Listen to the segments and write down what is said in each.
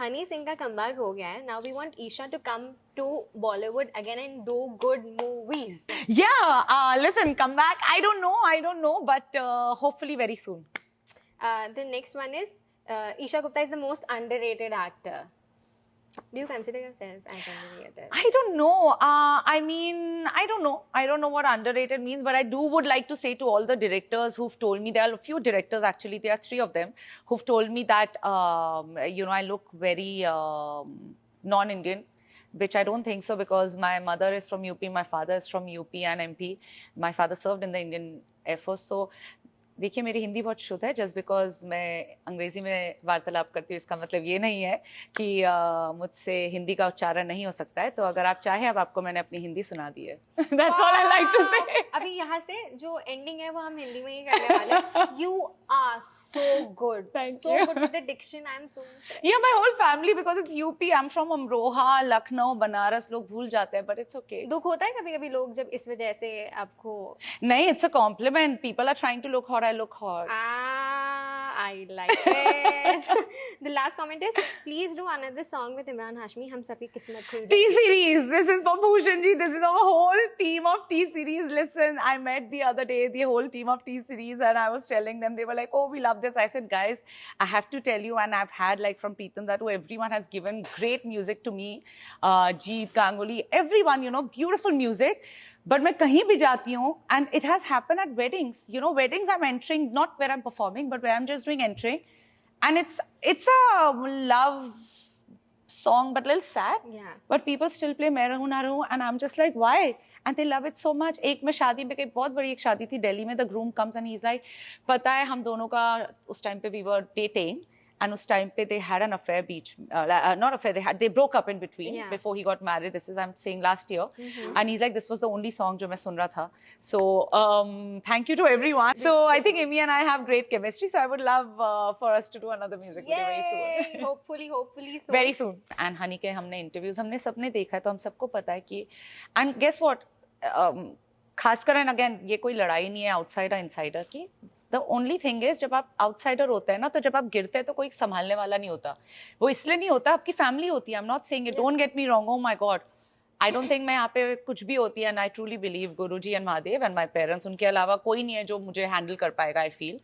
हनी सिंह का कमबैक हो गया है. Now we want Isha to come to Bollywood again and do good movies. Yeah, listen, come back. I don't know, but hopefully very soon. The next one is Isha Gupta is the most underrated actor. Do you consider yourself as underrated? I don't know. I mean, I don't know. I don't know what underrated means, but I would like to say to all the directors who've told me, there are a few directors actually, there are 3 of them, who've told me that, I look very non-Indian, which I don't think so, because my mother is from UP, my father is from UP and MP. My father served in the Indian Air Force. So, देखिए मेरी हिंदी बहुत शुद्ध है. Just because मैं अंग्रेजी में वार्तालाप करती हूँ इसका मतलब ये नहीं है कि मुझसे हिंदी का उच्चारण नहीं हो सकता है. तो अगर आप चाहें, अब आपको मैंने अपनी हिंदी सुना दी है. That's all I like to say. अभी यहाँ से जो एंडिंग है वो हम हिंदी में ही करने वाले हैं. You are so good. Thank so you. good with the diction. I'm so impressed. Yeah, my whole family, because it's UP. I'm from Amroha, Lucknow, Banaras. लोग भूल जाते हैं, but it's okay. दुख होता है कभी-कभी लोग जब इस वजह से आपको. नहीं, it's a compliment. People are trying to look hot. I look hot. I like it. The last comment is, please do another song with Imran Hashmi. हम सबकी किस्मत खुल जाए. T-Series. This is for Bhushan ji. This is our whole team of T-Series. Listen, I met the other day the whole team of T-Series, and I was telling them, they were like, oh, we love this. I said, guys, I have to tell you, and I've had like from Preetam Datu, everyone has given great music to me. Jeet, Ganguly, everyone, beautiful music. But मैं कहीं भी जाती हूँ, and it has happened at weddings. Weddings I'm entering, not where I'm performing, but where I'm just doing entering. And it's a love song, but a little sad. Yeah. But people still play मैं रहूँ ना रहूँ, and I'm just like, why? And they love it so much. एक मैं शादी में गई, बहुत बड़ी एक शादी थी दिल्ली में. The groom comes and he's like, पता है हम दोनों का उस time पे we were dating. And उस time पे they had an affair, not affair, they broke up in between. Yeah. Before he got married. This is, I'm saying, last year. Mm-hmm. And he's like, this was the only song जो मैं सुन रहा था. So thank you to everyone. So I think Amy and I have great chemistry. So I would love for us to do another music video very soon. Hopefully soon. Very soon. And Honey के हमने interviews हमने सबने देखा है, तो हम सबको पता है कि, and guess what, खासकर, and again ये कोई लड़ाई नहीं है outsider insider की. The only thing is, जब आप outsider होते हैं ना, तो जब आप गिरते हैं तो कोई संभालने वाला नहीं होता. वो इसलिए नहीं होता, आपकी family होती है. I'm not saying it. Don't get me wrong. Oh my God. I don't think मैं यहाँ पे कुछ भी होती है, and I truly believe Guruji and Mahadev and my parents, उनके अलावा कोई नहीं है जो मुझे handle कर पाएगा. I feel,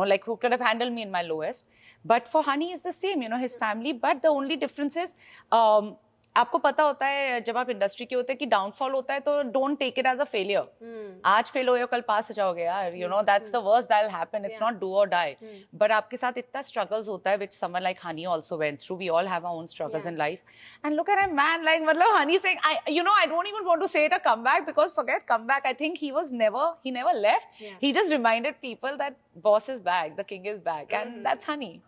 like who could have handled me in my lowest. But for Honey is the same, his family. But the only difference is, आपको पता होता है जब आप इंडस्ट्री के होते हैं कि डाउनफॉल होता है, तो don't take it as a failure. आज फेल हो या कल पास हो जाओगे यार. That's the worst that will happen. It's not do or die. But आपके साथ इतना स्ट्रगल्स होता है, which someone like Honey also went through. We all have our own struggles in life. And look at a man, like, मतलब Honey saying, I don't even want to say it a comeback, because forget comeback. I think he never left. He just reminded people that boss is back, the king is back, and that's Honey.